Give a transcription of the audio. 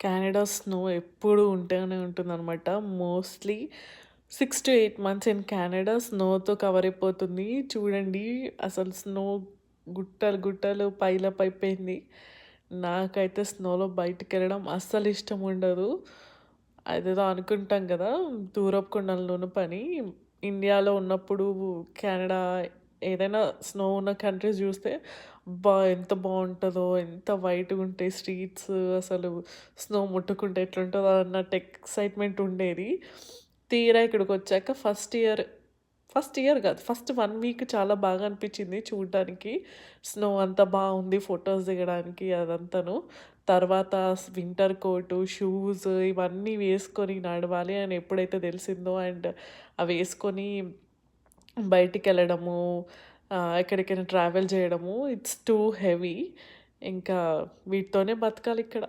Canada snow ఎప్పుడూ ఉంటూనే ఉంటుందనమాట. మోస్ట్‌లీ 6-8 మంత్స్ ఇన్ కెనడా స్నోతో కవర్ అయిపోతుంది. చూడండి అసలు స్నో గుట్టలు, గుట్టలు పైలప్ అయిపోయింది. నాకైతే స్నోలో బయటికెళ్ళడం అస్సలు ఇష్టం ఉండదు. అదేదో అనుకుంటాం గదా! దూరపు కొండల్లోని పని. ఇండియాలో ఉన్నప్పుడు కెనడా ఏదైనా స్నో ఉన్న కంట్రీస్ జూస్తే అబ్బా! ఎంత బావుంటదో, ఎంత వైట్‌గుంటాయి స్ట్రీట్స్ అసలు స్నో ముట్టుకుంటే ఎట్లుంటదో అన్నట్టు ఎక్సైట్‌మెంట్ ఉండేది. తీరా ఇక్కడికొచ్చాక ఫస్ట్ ఇయర్ గాదు. ఫస్ట్ 1 వీక్ చాలా బాగా అనిపిచ్చింది చూడ్డానికి. స్నో అంతా బావుంది ఫోటోస్ దిగడానికి అదంతాను. తర్వాత వింటర్ కోటు, షూస్ ఇవన్నీ వేసుకొని నడవాలి అని ఎప్పుడైతే తెలిసిందో అండ్ అవేసుకొని బయటికెళ్ళడము, ఎక్కడికైనా ట్రావెల్ జేయడము ఇట్స్ టూ హెవీ. ఇంకా వీటితోనే బతకాలిక్కడ.